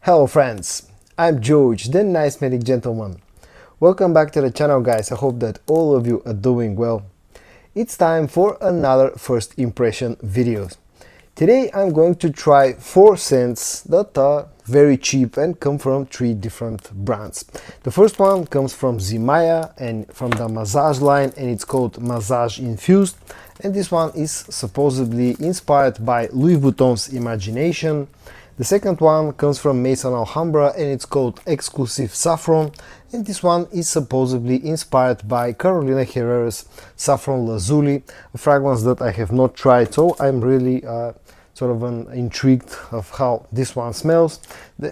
Hello friends, I'm George, the nice medic gentleman. Welcome back to the channel guys, I hope that all of you are doing well. It's time for another first impression videos. Today I'm going to try 4 scents that are very cheap and come from 3 different brands. The first one comes from Zimaya and from the Mazaaj line, and it's called Mazaaj Infused, and this one is supposedly inspired by Louis Vuitton's Imagination. The second one comes from Maison Alhambra and it's called Exclusive Saffron, and this one is supposedly inspired by Carolina Herrera's Saffron Lazuli, a fragrance that I have not tried, so I'm really intrigued of how this one smells.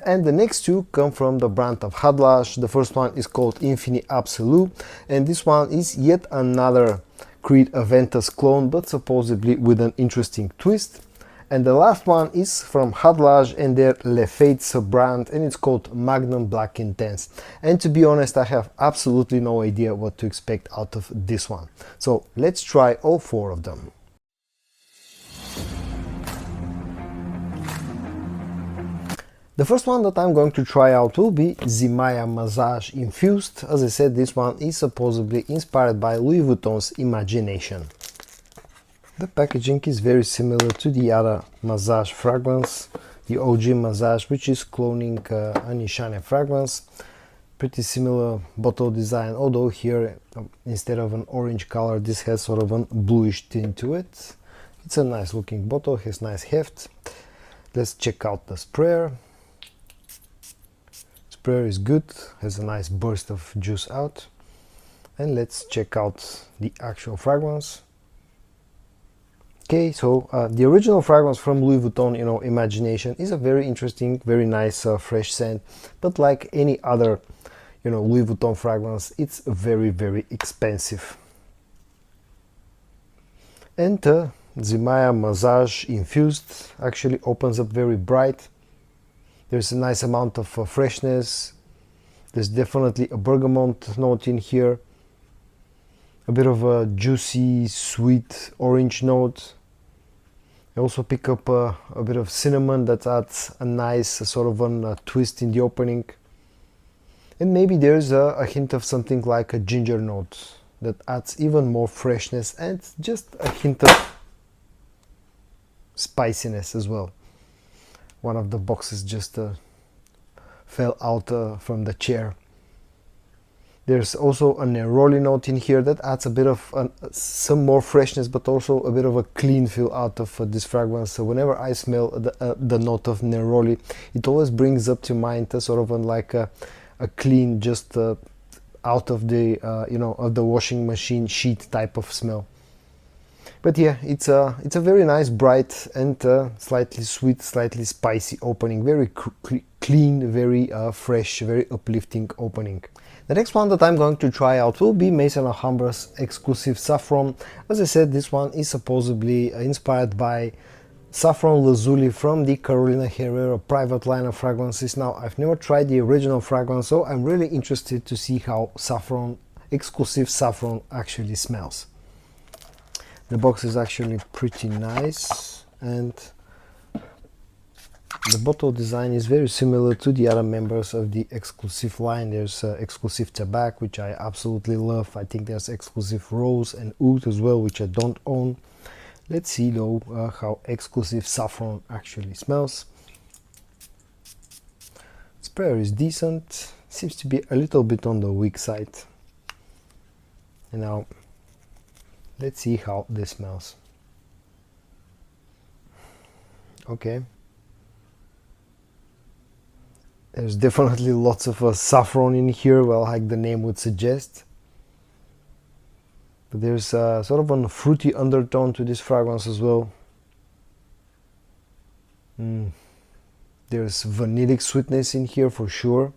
And the next two come from the brand of Khadlaj. The first one is called Infini Absolute, and this one is yet another Creed Aventus clone, but supposedly with an interesting twist. And the last one is from Khadlaj and their Leate sub-brand, and it's called Magnum Black Intense. And to be honest, I have absolutely no idea what to expect out of this one. So let's try all 4 of them. The first one that I'm going to try out will be Zimaya Mazaaj Infused. As I said, this one is supposedly inspired by Louis Vuitton's Imagination. The packaging is very similar to the other Mazaaj fragrance, the OG Mazaaj, which is cloning Anishane fragrance. Pretty similar bottle design, although here instead of an orange color, this has sort of a bluish tint to it. It's a nice looking bottle, has nice heft. Let's check out the sprayer. Sprayer is good, has a nice burst of juice out. And let's check out the actual fragrance. Okay, so the original fragrance from Louis Vuitton, Imagination, is a very interesting, very nice, fresh scent. But like any other, Louis Vuitton fragrance, it's very, very expensive. And Zimaya Mazaaj Infused actually opens up very bright. There's a nice amount of freshness. There's definitely a bergamot note in here. A bit of a juicy, sweet orange note. I also pick up a bit of cinnamon that adds a nice sort of a twist in the opening. And maybe there's a hint of something like a ginger note that adds even more freshness and just a hint of spiciness as well. One of the boxes just fell out from the chair. There's also a neroli note in here that adds a bit of some more freshness, but also a bit of a clean feel out of this fragrance. So whenever I smell the note of neroli, it always brings up to mind a sort of a clean, just out of the of the washing machine sheet type of smell. But yeah, it's a very nice, bright and slightly sweet, slightly spicy opening. Very clean, very fresh, very uplifting opening. The next one that I'm going to try out will be Maison Alhambra's Exclusive Saffron. As I said, this one is supposedly inspired by Saffron Lazuli from the Carolina Herrera private line of fragrances. Now, I've never tried the original fragrance, so I'm really interested to see how Exclusive Saffron actually smells. The box is actually pretty nice, and the bottle design is very similar to the other members of the Exclusive line. There's Exclusive Tobacco, which I absolutely love. I think there's Exclusive Rose and Oud as well, which I don't own. Let's see though how Exclusive Saffron actually smells. Sprayer is decent, seems to be a little bit on the weak side. And now let's see how this smells. Okay. There's definitely lots of saffron in here, well, like the name would suggest. But there's sort of a fruity undertone to this fragrance as well. There's vanillic sweetness in here for sure.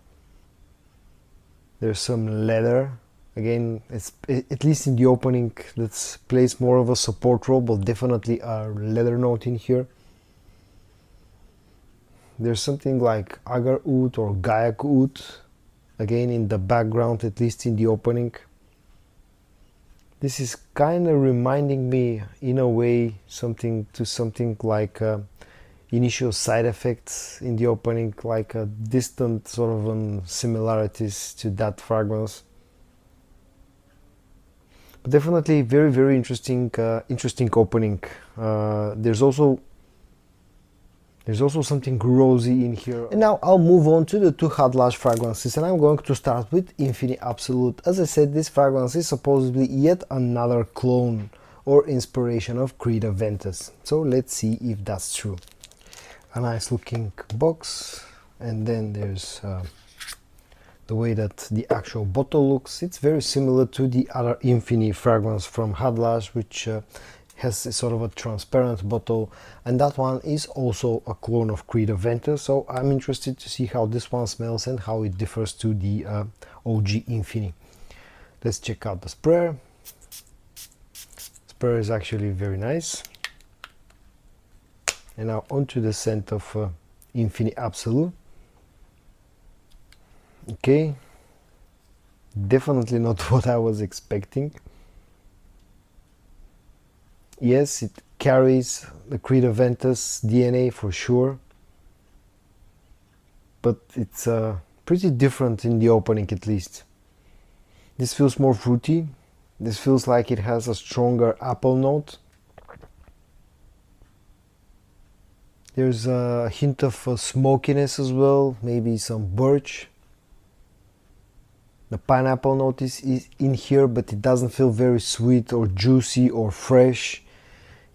There's some leather. Again, it's at least in the opening that plays more of a support role, but definitely a leather note in here. There's something like agar oud or gaiac oud, again in the background, at least in the opening. This is kind of reminding me in a way something like initial side effects in the opening, like a distant sort of similarities to that fragrance. But definitely very interesting opening. There's also something rosy in here. And now I'll move on to the two Khadlaj fragrances, and I'm going to start with Infini Absolute. As I said, this fragrance is supposedly yet another clone or inspiration of Creed Aventus. So let's see if that's true. A nice looking box, and then there's the way that the actual bottle looks. It's very similar to the other Infini fragrance from Hadash, which has a sort of a transparent bottle, and that one is also a clone of Creed Aventus. So I'm interested to see how this one smells and how it differs to the OG Infini. Let's check out the sprayer. Sprayer is actually very nice. And now onto the scent of Infini Absolute. Okay, definitely not what I was expecting. Yes, it carries the Creed Aventus DNA for sure, but it's pretty different in the opening at least. This feels more fruity. This feels like it has a stronger apple note. There's a hint of smokiness as well, maybe some birch. The pineapple note is in here, but it doesn't feel very sweet or juicy or fresh.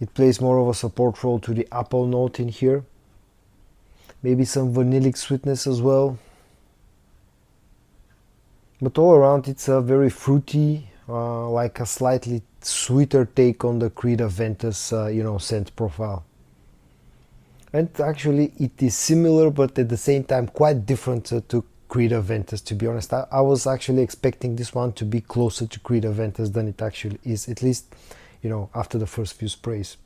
It plays more of a support role to the apple note in here. Maybe some vanillic sweetness as well. But all around it's a very fruity, like a slightly sweeter take on the Creed Aventus, scent profile. And actually it is similar, but at the same time quite different to Creed Aventus, to be honest. I was actually expecting this one to be closer to Creed Aventus than it actually is, at least, after the first few sprays.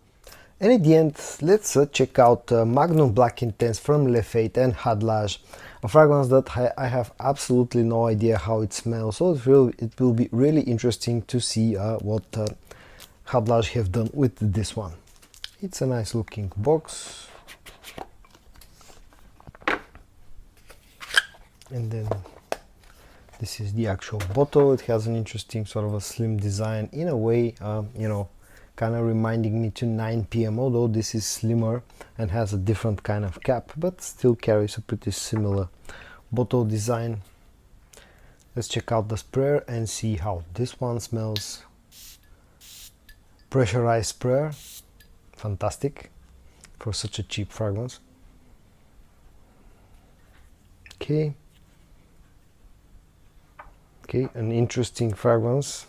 And at the end, let's check out Magnum Black Intense from Leate and Khadlaj, a fragrance that I have absolutely no idea how it smells, so it will be really interesting to see what Khadlaj have done with this one. It's a nice looking box. And then this is the actual bottle. It has an interesting sort of a slim design in a way, kind of reminding me to 9PM, although this is slimmer and has a different kind of cap, but still carries a pretty similar bottle design. Let's check out the sprayer and see how this one smells. Pressurized sprayer, fantastic for such a cheap fragrance. Okay, an interesting fragrance,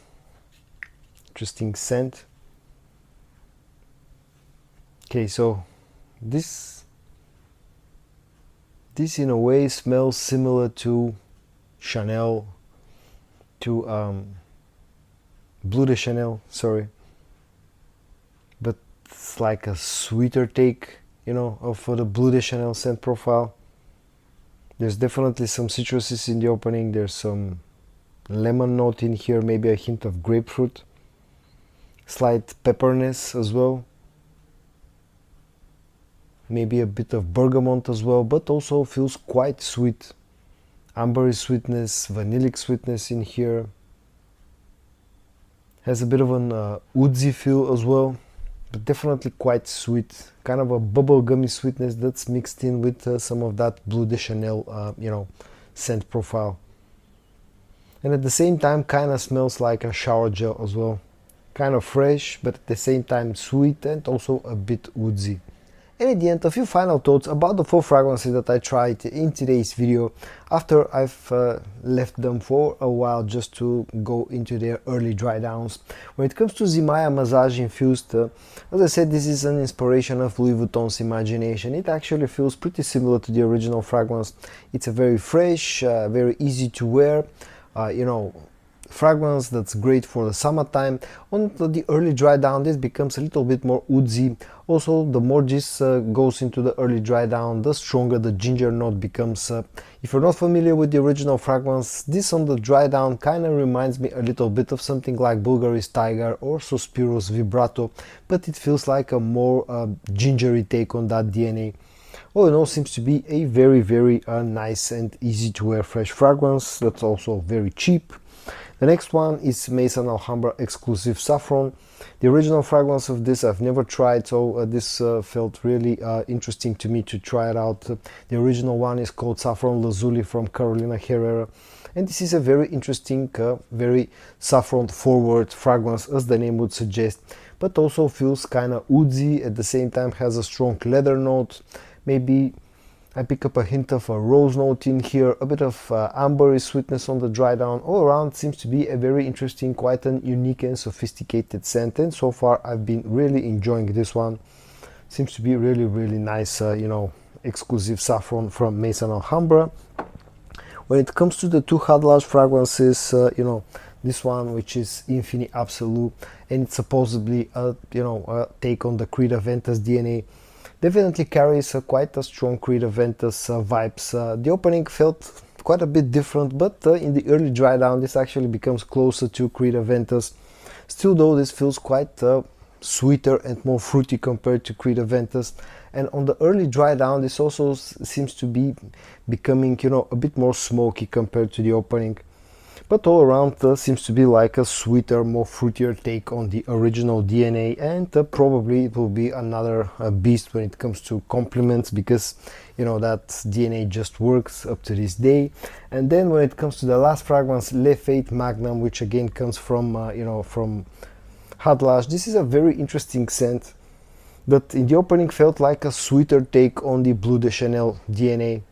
interesting scent. Okay, so this in a way smells similar to Chanel, to Bleu de Chanel, sorry, but it's like a sweeter take, of the Bleu de Chanel scent profile. There's definitely some citruses in the opening. There's some lemon note in here, maybe a hint of grapefruit, slight pepperness as well, maybe a bit of bergamot as well, but also feels quite sweet. Ambery sweetness, vanillic sweetness in here. Has a bit of an woodsy feel as well, but definitely quite sweet. Kind of a bubblegummy sweetness that's mixed in with some of that Bleu de Chanel, scent profile. And at the same time kind of smells like a shower gel as well. Kind of fresh, but at the same time sweet and also a bit woodsy. And at the end, a few final thoughts about the 4 fragrances that I tried in today's video after I've left them for a while just to go into their early dry downs. When it comes to Zimaya Mazaaj Infused, as I said, this is an inspiration of Louis Vuitton's Imagination. It actually feels pretty similar to the original fragrance. It's a very fresh, very easy to wear, fragrance that's great for the summertime. On the early dry down, this becomes a little bit more woodsy. Also, the more this goes into the early dry down, the stronger the ginger note becomes. If you're not familiar with the original fragrance, this on the dry down kind of reminds me a little bit of something like Bulgari's Tiger or Suspiro's Vibrato, but it feels like a more gingery take on that DNA. All in all, seems to be a very nice and easy to wear fresh fragrance that's also very cheap. The next one is Maison Alhambra Exclusive Saffron. The original fragrance of this I've never tried, so this felt really interesting to me to try it out. The original one is called Saffron Lazuli from Carolina Herrera, and this is a very interesting, very saffron forward fragrance, as the name would suggest, but also feels kind of woodsy, at the same time has a strong leather note. Maybe I pick up a hint of a rose note in here, a bit of ambery sweetness on the dry down. All around seems to be a very interesting, quite an unique and sophisticated scent, and so far I've been really enjoying this one. Seems to be really nice, you know, exclusive saffron from Maison Alhambra. When it comes to the two Khadlaj fragrances, you know, this one, which is Infini Absolute, and it's supposedly a, you know, a take on the Creed Aventus DNA, definitely carries quite a strong Creed Aventus vibes. The opening felt quite a bit different, but in the early dry down this actually becomes closer to Creed Aventus. Still though, this feels quite sweeter and more fruity compared to Creed Aventus, and on the early dry down this also seems to be becoming, you know, a bit more smoky compared to the opening. But all around seems to be like a sweeter, more fruitier take on the original DNA, and probably it will be another beast when it comes to compliments, because you know that DNA just works up to this day. And then when it comes to the last fragrance, Leate Magnum, which again comes from you know, from Khadlaj, this is a very interesting scent that in the opening felt like a sweeter take on the Bleu de Chanel DNA.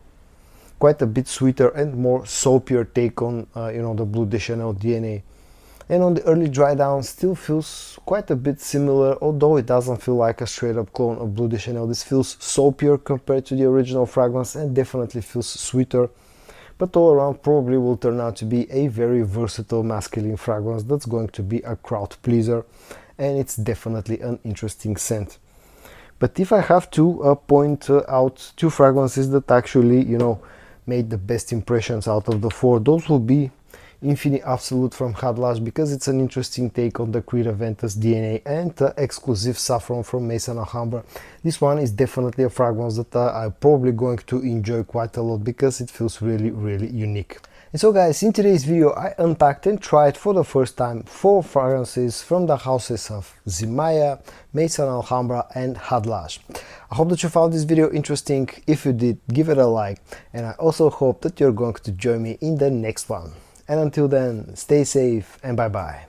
Quite a bit sweeter and more soapier take on you know, the Bleu de Chanel DNA, and on the early dry down still feels quite a bit similar, although it doesn't feel like a straight up clone of Bleu de Chanel. This feels soapier compared to the original fragrance and definitely feels sweeter, but all around probably will turn out to be a very versatile masculine fragrance that's going to be a crowd pleaser, and it's definitely an interesting scent. But if I have to point out two fragrances that actually, you know, made the best impressions out of the four, those will be Infini Absolute from Khadlaj, because it's an interesting take on the Creed Aventus DNA, and Exclusive Saffron from Maison Alhambra. This one is definitely a fragrance that I'm probably going to enjoy quite a lot, because it feels really unique. And so guys, in today's video I unpacked and tried for the first time 4 fragrances from the houses of Zimaya, Maison Alhambra and Khadlaj. I hope that you found this video interesting. If you did, give it a like, and I also hope that you're going to join me in the next one. And until then, stay safe and bye bye.